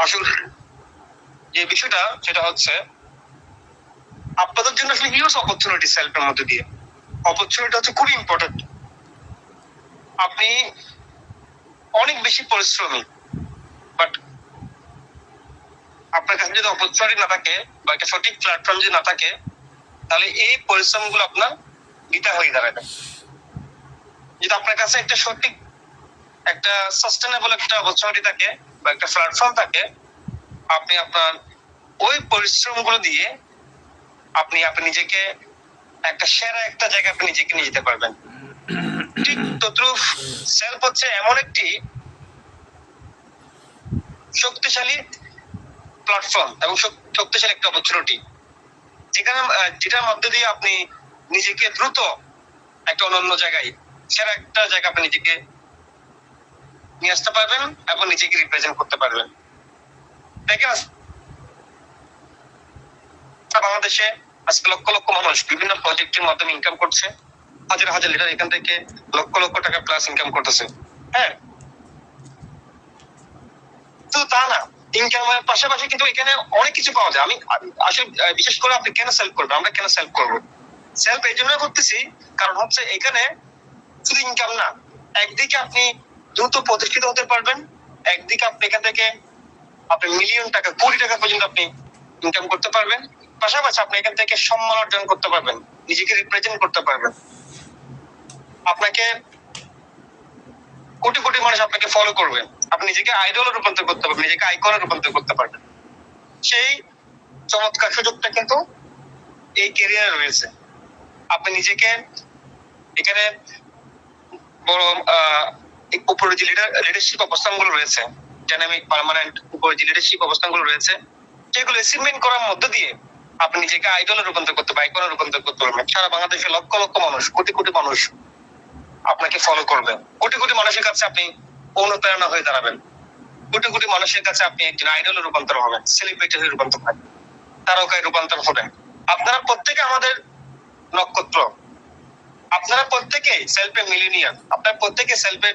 আসল যে বিষয়টা সেটা হচ্ছে আপনাদের জন্য আসলে হিউজ অপরচুনিটি সেলফের মধ্যে দিয়ে। অপরচুনিটি হচ্ছে খুবই ইম্পর্টেন্ট। আপনি অনেক বেশি পরিশ্রমী, বাট আপনার কাছে যদি অপরচুনিটি না থাকে বা একটা সঠিক প্ল্যাটফর্ম যদি না থাকে, তাহলে এই পরিশ্রম গুলো আপনার বৃথা হয়ে দাঁড়াবে। যদি আপনার কাছে একটা সঠিক একটা সাস্টেনেবল একটা অপরচুনিটি থাকে বা একটা প্ল্যাটফর্ম থাকে, আপনি আপনার ওই পরিশ্রম গুলো দিয়ে আপনি নিজেকে একটা সেরা একটা জায়গায় আপনি নিজেকে নিয়ে যেতে পারবেন। ঠিক তদ্রুপ সেলফ হচ্ছে এমন একটি শক্তিশালী প্ল্যাটফর্ম এবং শক্তিশালী একটা অপরচুনিটি, যেটার মধ্যে দিয়ে আপনি নিজেকে দ্রুত একটা অনন্য জায়গায়, সেরা একটা জায়গা আপনি নিজেকে নিয়ে আসতে পারবেন এবং নিজেকে রিপ্রেজেন্ট করতে পারবেন। দেখেন বাংলাদেশে আজকে লক্ষ লক্ষ মানুষ বিভিন্ন প্রজেক্টের মাধ্যমে ইনকাম করছে, হাজার হাজার লিটার এখান থেকে লক্ষ লক্ষ টাকা প্লাস ইনকাম করতেছে। হ্যাঁ, তো তা না, ইনকামের পাশাপাশি কিন্তু এখানে অনেক কিছু পাওয়া যায়। আমি আসলে বিশেষ করে আপনি কেন সেলফ করবেন, আমরা কেন সেলফ করবো? সেলফ এই জন্য করতেছি কারণ হচ্ছে এখানে শুধু ইনকাম না, একদিকে আপনি দ্রুত প্রতিষ্ঠিত হতে পারবেন, একদিকে আপনি এখান থেকে আপনি মিলিয়ন টাকা, কোটি টাকা পর্যন্ত আপনি ইনকাম করতে পারবেন। পাশাপাশি আপনি এখান থেকে সম্মান অর্জন করতে পারবেন, নিজেকে রিপ্রেজেন্ট করতে পারবেন। আপনাকে কোটি কোটি মানুষ আপনাকে ফলো করবে, আপনি নিজেকে আইডলে রূপান্তর করতে পারবেন, নিজেকে আইকনে রূপান্তর করতে পারবেন। সেই চমৎকার সুযোগটা কিন্তু এই ক্যারিয়ারে রয়েছে। আপনি নিজেকে এখানে বড় উপরে যে লিডারশিপ অবস্থানগুলো রয়েছে, ডাইনামিক পার্মানেন্ট উপরে যে লিডারশিপ অবস্থানগুলো রয়েছে, সেগুলো অ্যাচিভমেন্ট করার মধ্য দিয়ে আপনি নিজেকে আইডলে রূপান্তর করতে পারবেন, আইকনে রূপান্তর করতে পারবেন। সারা বাংলাদেশে লক্ষ লক্ষ মানুষ, কোটি কোটি মানুষ আপনাকে ফলো করবে। কোটি কোটি মানুষের কাছে আপনি অনুপ্রেরণা হয়ে দাঁড়াবেন। কোটি কোটি মানুষের কাছে আপনি একজন আইডলে রূপান্তর হবেন, সেলিব্রিটি হয়ে রূপান্তর হবেন, তারকায় রূপান্তর হবেন। আপনারা প্রত্যেকে আমাদের নক্ষত্র, আপনারা প্রত্যেকে সেলফে মিলিনিয়ার, আপনারা প্রত্যেকে সেলফে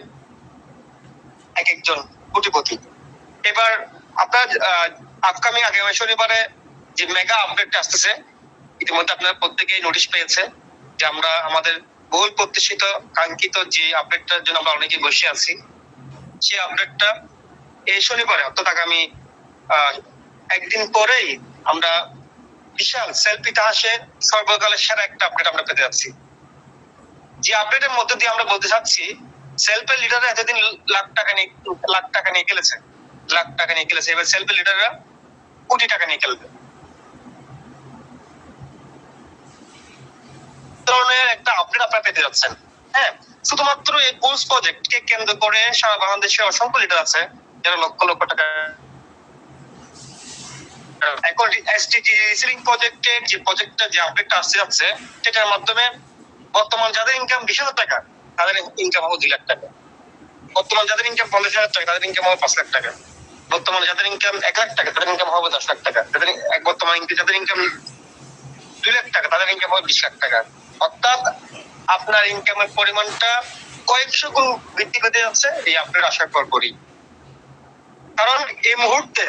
এক একজন কোটিপতি। এবার আপনার আপকামিং আগামী শনিবারে যে মেগা আপডেটটা আসতেছে, ইতিমধ্যে আপনারা প্রত্যেকেই নোটিশ পেয়েছে যে আমরা আমাদের বহুল প্রত্যাশিত কাঙ্ক্ষিত যে আপডেটটার জন্য আমরা অনেকে বসে আছি, সেই আপডেটটা এই শনিবারে অর্থাৎ আগামী একদিন পরেই আমরা বিশাল সেলফি ইতিহাসে সর্বকালের সেরা একটা আপডেট আমরা পেতে যাচ্ছি। যে আপডেটের মধ্যে দিয়ে আমরা বলতে চাচ্ছি, সেলফের লিডাররা এতদিন লাখ টাকা নিয়ে খেলেছে, এবার সেলফের লিডাররা কোটি টাকা নিয়ে খেলবে। ধরনের একটা আপডেট আপনারা পেতে যাচ্ছেন। হ্যাঁ, শুধুমাত্র এই গোলস প্রজেক্টকে কেন্দ্র করে সারা বাংলাদেশে অসংখ্য লিডার আছে যারা লক্ষ লক্ষ টাকা এখন এসটিজি রিসিলিং প্রজেক্টের যে প্রজেক্টটা যে আপডেটটা আসতে যাচ্ছে, সেটার মাধ্যমে বর্তমান যাদের ইনকাম 20,000 টাকা তাদের ইনকাম হবে 2 লাখ টাকা, বর্তমান যাদের ইনকাম 50,000 টাকা তাদের ইনকাম হবে 5 লাখ টাকা, বর্তমানে যাদের ইনকাম 1 লাখ টাকা তাদের ইনকাম হবে 10 লাখ টাকা, বর্তমানে যাদের ইনকাম 2 লাখ টাকা তাদের ইনকাম হবে 20 লাখ টাকা। অর্থাৎ আপনার ইনকামের পরিমাণটা কয়েকশো গুণ বৃদ্ধি পেতে যাচ্ছে এই আপডেট আসার পর করি। কারণ এই মুহূর্তে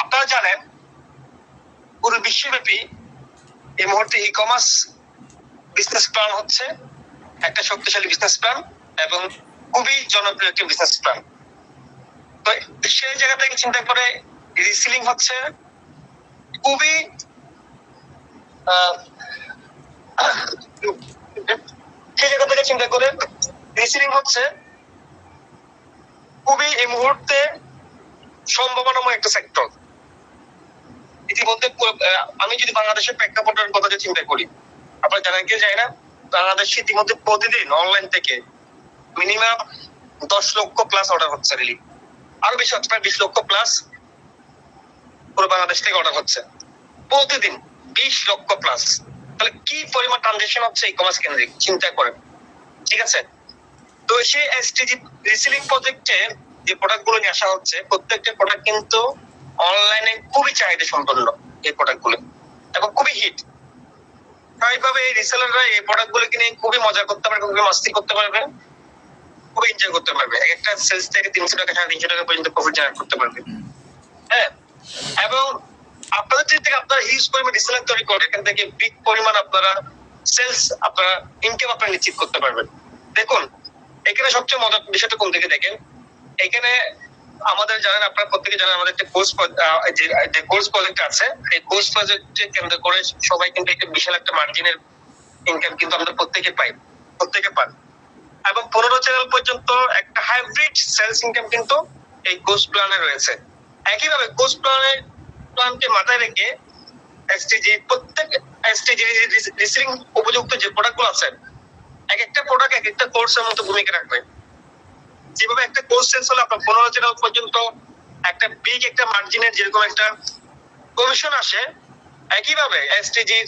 আপনারা জানেন পুরো বিশ্বব্যাপী এই মুহূর্তে ই কমার্স বিজনেস প্ল্যান হচ্ছে একটা শক্তিশালী বিজনেস প্ল্যান এবং খুবই জনপ্রিয় একটি বিজনেস প্ল্যান। তো সেই জায়গা থেকে চিন্তা করে রিসিলিং হচ্ছে খুবই সেই জায়গা থেকে চিন্তা করে রিসিলিং হচ্ছে খুবই এই মুহূর্তে সম্ভাবনাময় একটা সেক্টর। ইতিমধ্যে আমি যদি বাংলাদেশের প্রেক্ষাপটের কথা চিন্তা করি, আপনারা জানেন কি যায় না, বাংলাদেশে ইতিমধ্যে প্রতিদিন অনলাইন থেকে মিনিমাম 10 লক্ষ প্লাস অর্ডার হচ্ছে, রিলি আরো বেশি হচ্ছে, প্রায় 20 লক্ষ প্লাস পুরো বাংলাদেশ থেকে অর্ডার হচ্ছে প্রতিদিন, 20 লক্ষ প্লাস। তাহলে কি পরিমাণ ট্রানজাকশন হচ্ছে ই কমার্স কেন্দ্রিক, চিন্তা করেন। ঠিক আছে, তো সেই এসটিজি রিসিলিং প্রজেক্টে যে প্রোডাক্ট গুলো নিয়ে আসা হচ্ছে, প্রত্যেকটা প্রোডাক্ট কিন্তু অনলাইনে খুবই চাহিদা সম্পন্ন এই প্রোডাক্ট গুলো এবং খুবই হিট। স্বাভাবিকভাবে এই রিসেলাররা এই প্রোডাক্ট গুলো কিনে খুবই মজা করতে পারবে, খুবই মাস্তি করতে পারবে, খুবই এনজয় করতে পারবে। একটা সেলস থেকে 300 টাকা 350 টাকা পর্যন্ত প্রফিট জেনারেট করতে পারবে। হ্যাঁ, এবং আপনাদের থেকে আপনারা হিউজ পরিমাণ রিসেলার তৈরি করে এখান থেকে বিগ পরিমাণ আপনারা সেলস আপনারা ইনকাম আপনারা নিশ্চিত করতে পারবেন। দেখুন এখানে সবচেয়ে মজার বিষয়টা কোন দিকে দেখেন, এখানে আমাদের জানেন, আপনারা প্রত্যেকে জানেন আমাদের একটা কোর্স প্রজেক্ট আছে। এই কোর্স প্রজেক্টকে কেন্দ্র করে সবাই কিন্তু একটা বিশাল একটা মার্জিনের ইনকাম কিন্তু আমরা প্রত্যেকে পান এবং 15 চ্যানেল পর্যন্ত একটা হাইব্রিড সেলস ইনকাম কিন্তু এই কোর্স প্ল্যানে রয়েছে। একইভাবে কোর্স প্ল্যানকে মাথায় রেখে প্রত্যেক এসটিজি রিসিলিং উপযুক্ত যে প্রোডাক্টগুলো আছে, এক একটা প্রোডাক্ট এক একটা কোর্সের মতো ভূমিকা রাখবে। যেভাবে একটা কোর্স সেলস হলে আপনার 15 চ্যানেল পর্যন্ত একটা বিগ একটা মার্জিনের যেরকম একটা কমিশন আসে, একইভাবে এসটিজি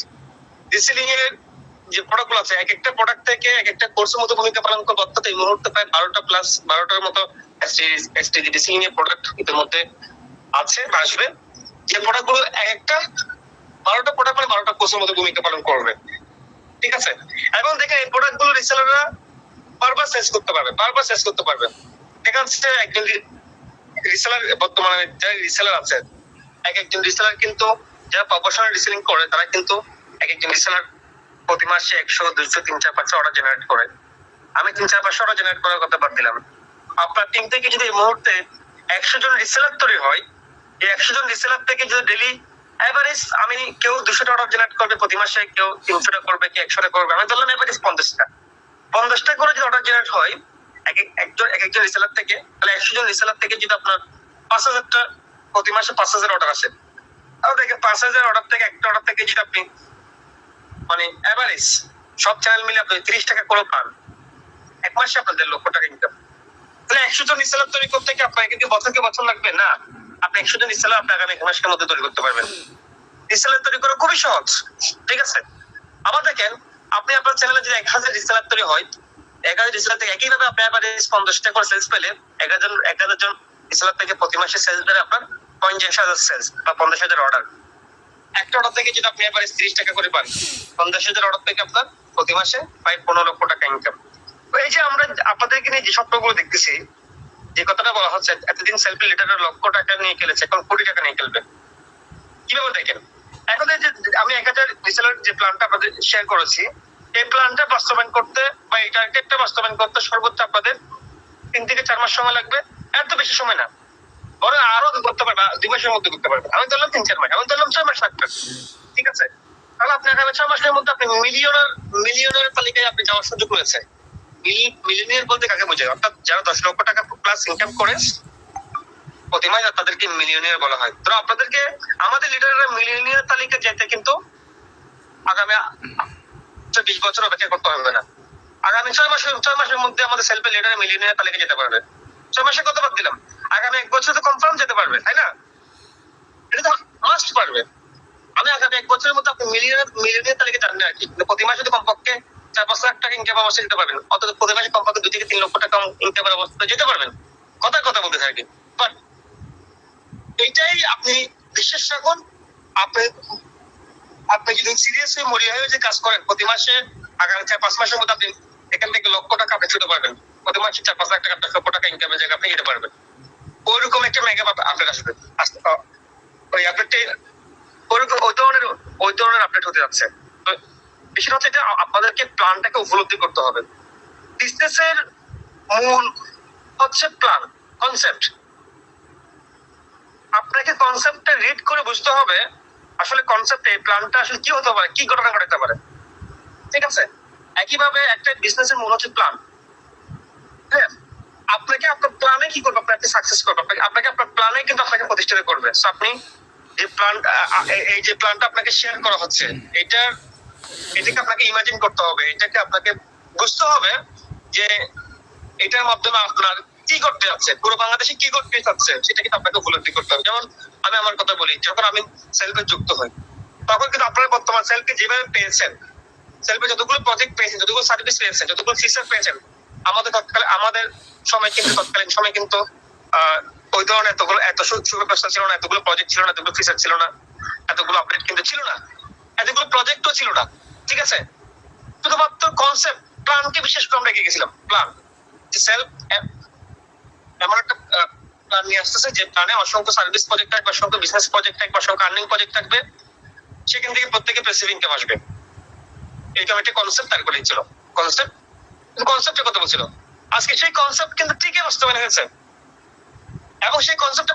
রিসিলিং এর যে প্রোডাক্টগুলো আছে এক একটা প্রোডাক্ট থেকে এক একটা কোর্সের মতো ভূমিকা পালন করবে। অর্থাৎ এই মুহূর্তে প্রায় 12টার মতো এসটিজি রিসিলিং এর প্রোডাক্ট ইতিমধ্যে আছে বা আসবে, যে প্রোডাক্টগুলো এক একটা 12টা প্রোডাক্ট মানে 12টা কোর্সের মতো ভূমিকা পালন করবে। ঠিক আছে, এবং দেখেন এই প্রোডাক্টগুলো রিসেলাররা বারবার সেলস করতে পারবে। দেখা যাচ্ছে একজন রিসেলার, বর্তমানে যারা রিসেলার আছে, এক একজন রিসেলার কিন্তু যারা প্রফেশনাল রিসেলিং করে তারা কিন্তু এক একজন রিসেলার প্রতি মাসে 100, 200, 300, 500 অর্ডার জেনারেট করে। আমি 300, 500 অর্ডার জেনারেট করার কথা বাদ দিলাম। আপনার টিম থেকে যদি এই মুহূর্তে 100 জন রিসেলার তৈরি হয়, এই 100 জন রিসেলার থেকে যদি ডেইলি এভারেজ আমি কেউ 200টা অর্ডার জেনারেট করবে প্রতি মাসে, কেউ 300টা করবে, কেউ 100টা করবে, আমি ধরলাম এভারেজ 50টা। 50টা করে যদি অর্ডার জেনারেট হয় একজন রিসেলার থেকে, তাহলে 100 জন রিসেলার থেকে যদি আপনার 5000টা প্রতি মাসে 5000 অর্ডার আসে, তাহলে দেখেন 5000 অর্ডার থেকে একটা অর্ডার থেকে যদি আপনি মানে এভারেজ সব চ্যানেল মিলে আপনি 30 টাকা করে পান, এক মাসে আপনাদের 1,00,000 টাকা ইনকাম। তাহলে 100 জন রিসেলার তৈরি করতে কি আপনাকে কি বছর লাগবে? না, আপনি 100 জন রিসেলার আপনি আগামী 1 মাসের মধ্যে তৈরি করতে পারবেন। রিসেলার তৈরি করা খুবই সহজ, ঠিক আছে? আবার দেখেন, আপনি আপনার চ্যানেলে যদি 1000 রিসেলার তৈরি হয়, 1000 রিসেলার থেকে একইভাবে আপনি এভারেজ 50 টাকা করে সেলস পেলে 1000 জন রিসেলার থেকে প্রতি মাসে সেলস ধরে আপনার 50,000 সেলস বা 50,000 অর্ডার। একটা অর্ডার থেকে যদি আপনি এভারেজ 30 টাকা করে পান, 50,000 অর্ডার থেকে আপনার প্রতি মাসে প্রায় 15 লক্ষ টাকা ইনকাম। তো এই যে আমরা আপনাদেরকে নিয়ে যে স্বপ্নগুলো দেখতেছি, যে কথাটা বলা হচ্ছে এতদিন সেলফি লিডারের 1,00,000 টাকা নিয়ে খেলেছে, এখন 1,000,000 টাকা নিয়ে খেলবে, কিভাবে দেখেন? এখন এই যে আমি 1000 রিসেলার যে প্ল্যানটা আপনাদের শেয়ার করেছি, এই প্ল্যানটা বাস্তবায়ন করতে বা এই টার্গেটটা বাস্তবায়ন করতে সর্বোচ্চ আপনাদের 3 থেকে 4 মাস সময় লাগবে, এর তো বেশি সময় না, বরং আরো করতে পারবে, 2 মাসের মধ্যে করতে পারবে। আমি ধরলাম 3-4 মাস, আমি ধরলাম 6 মাস লাগবে, ঠিক আছে? তাহলে আপনি আগামী 6 মাসের মধ্যে আপনি মিলিয়নের তালিকায় আপনি যাওয়ার সুযোগ রয়েছে। মিলিয়নিয়ার বলতে কাকে বোঝায়? অর্থাৎ যারা 10 লক্ষ টাকা প্লাস ইনকাম করে প্রতি মাসে, তাদেরকে মিলিয়নিয়ার বলা হয়। তো আপনাদেরকে আমাদের লিডাররা মিলিয়নিয়ার তালিকা যেতে কিন্তু আগামী 20 বছর অপেক্ষা করতে হবে না। আগামী 6 মাসের মধ্যে আমাদের সেলফ লিডার মিলিয়নিয়ার তালিকা যেতে পারবে। 6 মাসে কত বাদ দিলাম, আগামী 1 বছর তো কনফার্ম যেতে পারবে, তাই না? এটা তো মাস্ট পারবে। আমি আগামী 1 বছরের মধ্যে আপনি মিলিয়নিয়ার তালিকা জানবেন আর কি, প্রতি মাসে তো কমপক্ষে 4-5 লাখ টাকা ইনকাম অবস্থা যেতে পারবেন, অন্তত প্রতি মাসে কমপক্ষে 2 থেকে 3 লক্ষ টাকা ইনকামের অবস্থা যেতে পারবেন। কথা বলতে থাকি, বাট এইটাই আপনি বিশ্বাস রাখুন। আপনি যদি সিরিয়াস হয়ে মরিয়া হয়ে যে কাজ করেন, প্রতি মাসে আগামী 4-5 মাসের মধ্যে আপনি এখান থেকে 1,00,000 টাকা আপনি ছুটে পারবেন, প্রতি মাসে 4-5 লাখ টাকা 10 লক্ষ টাকা ইনকামের জায়গা আপনি যেতে পারবেন। ওইরকম একটা মেগা আপডেট আসবে, ওই আপডেটটি ওইরকম ওই ধরনের আপডেট হতে যাচ্ছে। তো বিষয়টা হচ্ছে এটা, আপনাদেরকে প্ল্যানটাকে উপলব্ধি করতে হবে। বিজনেসের মূল হচ্ছে প্ল্যান, কনসেপ্ট। আপনাকে কনসেপ্টটা রিড করে বুঝতে হবে আসলে কনসেপ্ট এই প্ল্যানটা আসলে কি হতে পারে, কি ঘটনা ঘটাতে পারে, ঠিক আছে? একইভাবে একটা বিজনেসের মূল হচ্ছে প্ল্যান। হ্যাঁ, আপনাকে আপনার প্ল্যানে কি করবে, আপনাকে সাকসেস করবে, আপনাকে আপনার প্ল্যানে কিন্তু আপনাকে প্রতিষ্ঠিত করবে। সো আপনি যে প্ল্যান, এই যে প্ল্যানটা আপনাকে শেয়ার করা হচ্ছে, এটাকে আপনাকে ইমাজিন করতে হবে, এটাকে আপনাকে বুঝতে হবে যে এটার মাধ্যমে আপনার কি করতে যাচ্ছে, পুরো বাংলাদেশে কি করতে যাচ্ছে, সেটা কিন্তু আপনাকে উপলব্ধি করতে হবে। যেমন আমি আমার কথা বলি, যখন আমি সেলফে যুক্ত হই, তখন কিন্তু আপনারা বর্তমান সেলফে যেভাবে পেয়েছেন, সেলফে যতগুলো প্রজেক্ট পেয়েছেন, যতগুলো সার্ভিস পেয়েছেন, যতগুলো ফিচার পেয়েছেন, আমাদের তৎকালীন সময় কিন্তু ওই ধরনের এত সুব্যবস্থা ছিল না, এতগুলো প্রজেক্ট ছিল না, এতগুলো ফিচার ছিল না, এতগুলো আপডেট কিন্তু ছিল না, এতগুলো প্রজেক্টও ছিল না, ঠিক আছে? শুধুমাত্র কনসেপ্ট, প্ল্যানকে বিশেষ করে আমরা এগিয়ে গেছিলাম। প্ল্যান যে সেলফ এমন একটা প্ল্যান নিয়ে আসতেছে যে প্ল্যানে অসংখ্য সার্ভিস প্রজেক্ট থাকবে, অসংখ্য বিজনেস প্রজেক্ট থাকবে, অসংখ্য আর্নিং প্রজেক্ট থাকবে, সেখান থেকে প্রত্যেকে প্যাসিভ ইনকাম আসবে। এইটা একটা কনসেপ্ট তার করেই ছিল। কনসেপ্টের কথা বলছিল, আজকে সেই কনসেপ্ট কিন্তু ঠিকই বাস্তবায়ন হয়েছে, এবং সেই কনসেপ্ট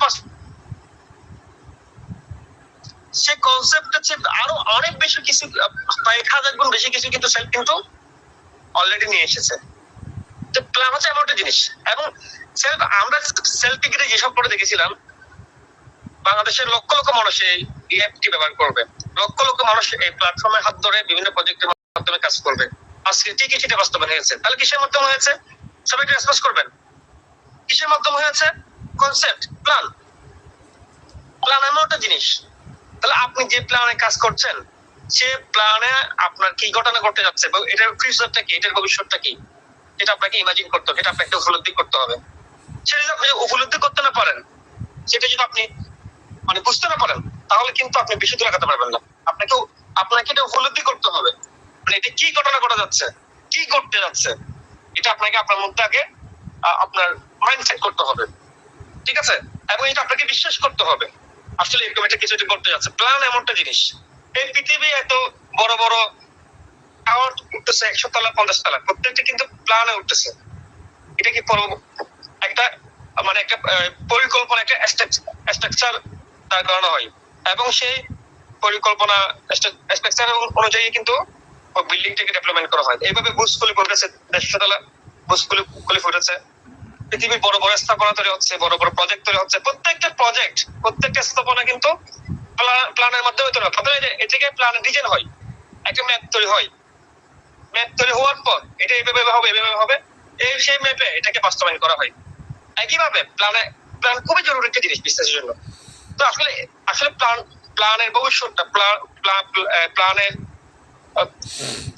হচ্ছে আরো অনেক বেশি কিছু, প্রায় 1000 গুণ বেশি কিছু কিন্তু সেলফ কিন্তু অলরেডি নিয়ে এসেছে। তো প্ল্যান হচ্ছে এমন একটা জিনিস, এবং আমরা সেলফি গিয়ে যেসব করে দেখেছিলাম, বাংলাদেশের লক্ষ লক্ষ মানুষ এই অ্যাপটি ব্যবহার করবে, লক্ষ লক্ষ মানুষ এই প্ল্যাটফর্মে হাত ধরে বিভিন্ন প্রজেক্টের মাধ্যমে কাজ করবে। আজকে ঠিকই সেটা বাস্তবায়ন হয়েছে। তাহলে কিসের মাধ্যমে হয়েছে? সবাইকে রেসপন্স করবেন। কিসের মাধ্যমে হয়েছে? কনসেপ্ট, প্ল্যান এমন একটা জিনিস। তাহলে আপনি যে প্ল্যানে কাজ করছেন, সে প্ল্যানে আপনার কি ঘটনা ঘটতে যাচ্ছে, এটার ফিউচারটা কি, এটার ভবিষ্যৎটা কি, এটা আপনাকে ইমাজিন করতে হবে, এটা আপনাকে উপলব্ধি করতে হবে। সেটা যদি আপনি উপলব্ধি করতে না পারেন, সেটা যদি আপনি মানে বুঝতে না পারেন, তাহলে কিন্তু আপনি বেশি দূর লাগাতে পারবেন না। আপনাকে এটা উপলব্ধি করতে হবে, মানে এটা কি ঘটনা ঘটে যাচ্ছে, কি ঘটতে যাচ্ছে, এটা আপনাকে আপনার মধ্যে আগে আপনার মাইন্ডসেট করতে হবে, ঠিক আছে? এবং এটা আপনাকে বিশ্বাস করতে হবে আসলে এরকম একটা কিছু করতে যাচ্ছে। প্ল্যান এমনটা জিনিস, এই পৃথিবী এত বড় বড় টাওয়ার উঠতেছে 100 তলা 50 তলা, প্রত্যেকটা কিন্তু প্ল্যানে উঠতেছে। এটা কি একটা মানে একটা পরিকল্পনা, একটা স্ট্রাকচার তার কারণে হয়, এবং সেই পরিকল্পনা স্ট্রাকচার অনুযায়ী কিন্তু বিল্ডিংটাকে ডেভেলপমেন্ট করা হয়। এইভাবে বুর্জগুলি ফুটেছে, 150 তলা বুর্জগুলি ফুটেছে। পৃথিবীর বড় বড় স্থাপনা তৈরি হচ্ছে, বড় বড় প্রজেক্ট তৈরি হচ্ছে। প্রত্যেকটা স্থাপনা কিন্তু প্ল্যানের মাধ্যমে তৈরি হয়। প্রথমে এটাকে প্ল্যান ডিজাইন হয়, একটা ম্যাপ তৈরি হয়। ম্যাপ তৈরি হওয়ার পর এটা এইভাবে হবে, সেই ম্যাপে এটাকে বাস্তবায়ন করা হয়। একইভাবে প্ল্যান খুবই জরুরি একটা জিনিস বিজনেসের জন্য। তো আসলে প্ল্যানের ভবিষ্যৎটা, প্ল্যানের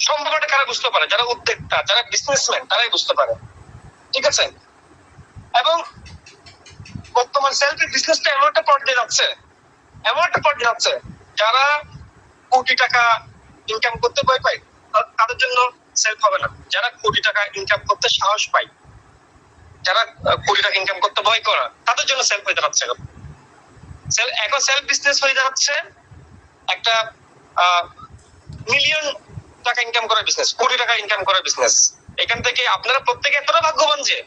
সম্ভাবনাটা কারা বুঝতে পারে? যারা উদ্যোক্তা, যারা বিজনেসম্যান, তারাই বুঝতে পারে। ঠিক আছে? এবং বর্তমান সেলফি বিজনেসটা এমন একটা পর্যায়ে যাচ্ছে, যারা কোটি টাকা ইনকাম করতে ভয় পায় তাদের জন্য সেলফ হবে না। যারা কোটি টাকা ইনকাম করতে সাহস পায়, যারা কোটি টাকা ইনকাম করতে ভয় করে, তাদের জন্য সেলফ হয়ে যাচ্ছে। এখন সেলফ বিজনেস হয়ে যাচ্ছে একটা মিলিয়ন টাকা ইনকাম করার বিজনেস, কোটি টাকা ইনকাম করার বিজনেস। এখান থেকে আপনারা প্রত্যেকে এতটা ভাগ্যবান যে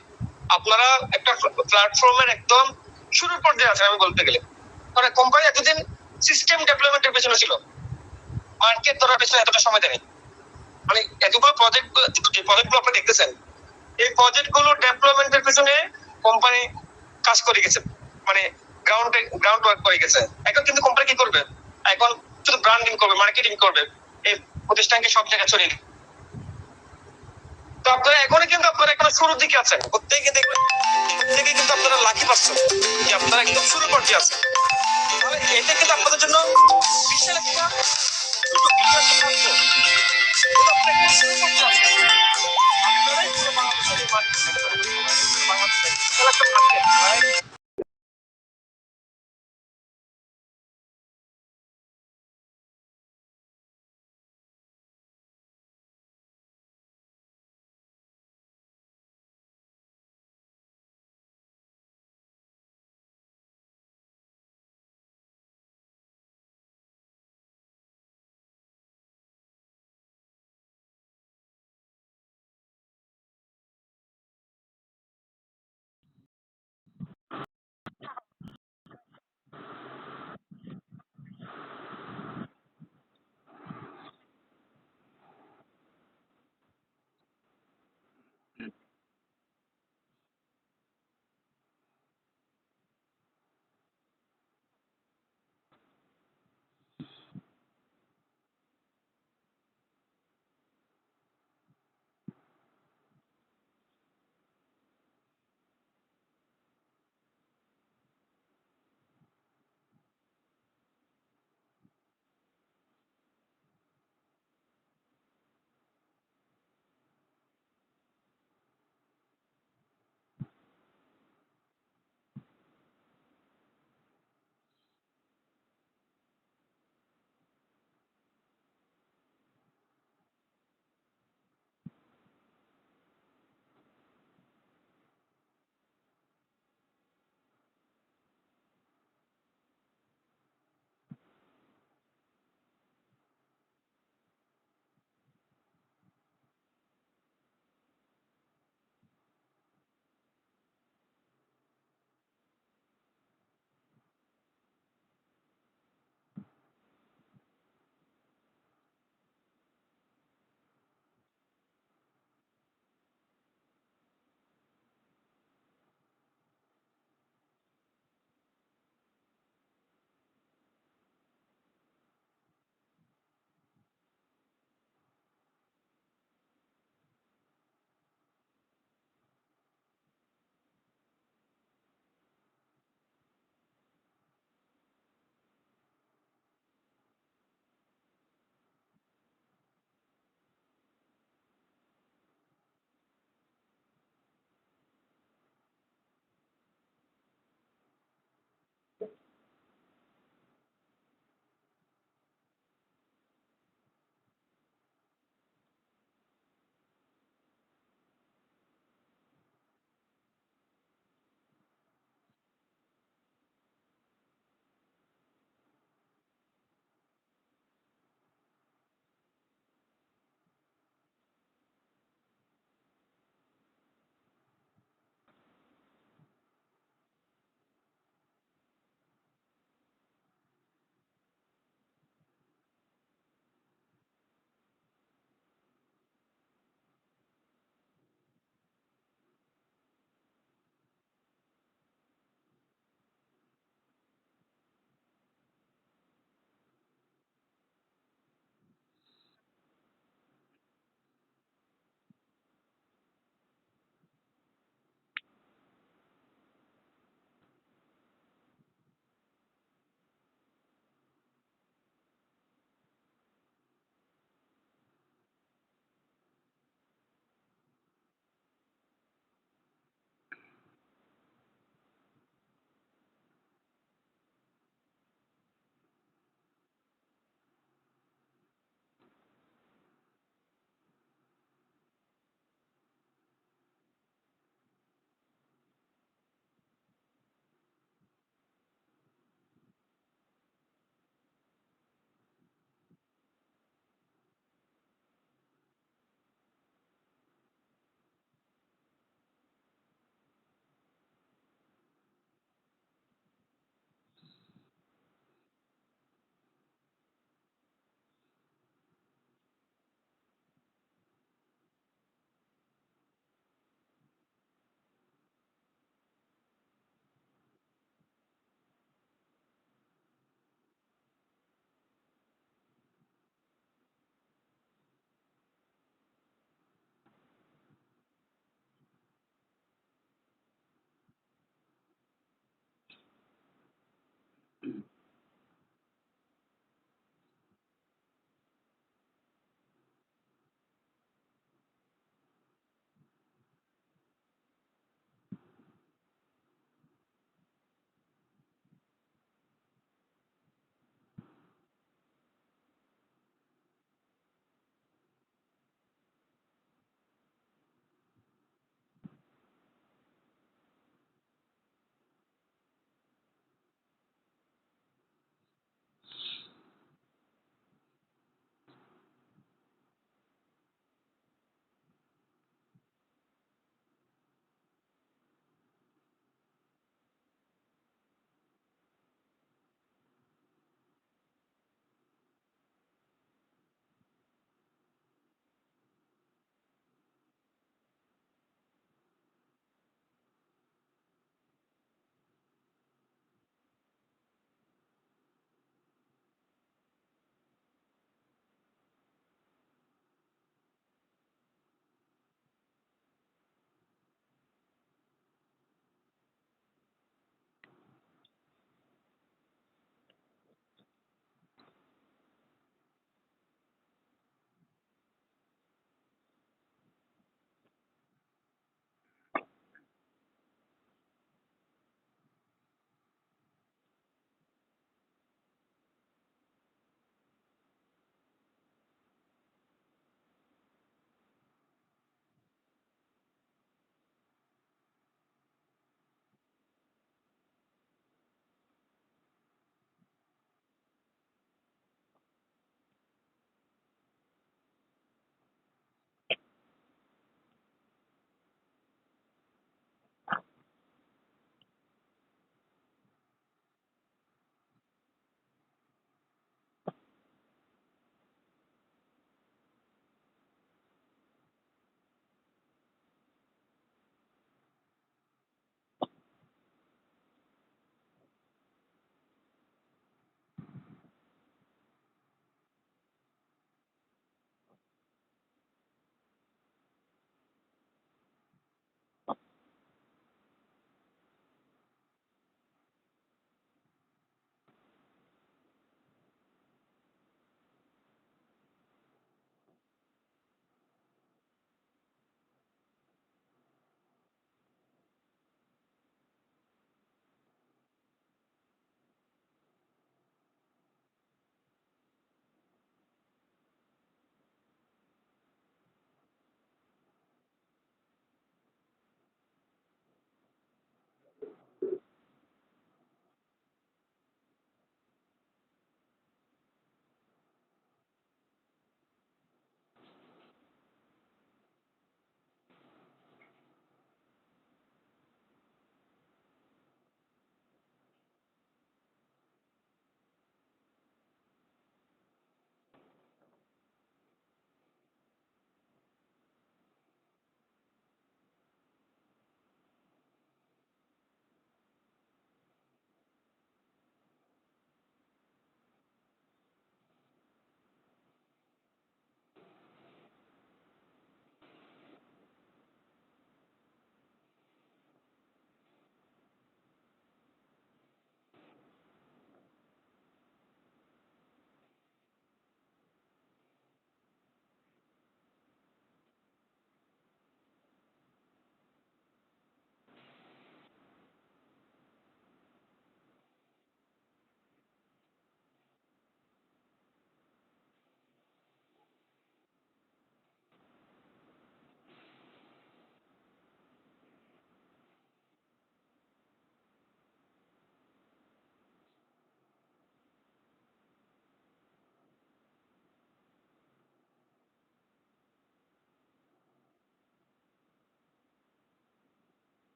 আপনারা একটা প্ল্যাটফর্মের একদম শুরুর পর্যায়ে আছেন। আমি বলতে গেলে কারণ কোম্পানি এতদিন সিস্টেম ডেভেলপমেন্টের পেছনে ছিল, মার্কেট ধরার পেছনে এতটা সময় দেয়নি। মানে এতগুলো প্রজেক্টগুলো আপনি দেখতেছেন, এই প্রজেক্টগুলো ডেভেলপমেন্টের পেছনে কোম্পানি কাজ করে গেছে, মানে গ্রাউন্ড ওয়ার্ক করে গেছে। এখন কিন্তু কোম্পানি কি করবে? এখন শুধু ব্র্যান্ডিং করবে, মার্কেটিং করবে, এই প্রতিষ্ঠানকে সব জায়গায় ছড়িয়ে দিবে। তো আপনারা এখনই কিন্তু আপনারা এখন শুরুর দিকে আছেন। প্রত্যেকে কিন্তু আপনারা লাকি পাচ্ছেন যে আপনারা একদম শুরু পর্যায়ে আছেন। তাহলে এটা কিন্তু আপনাদের জন্য বিশাল একটা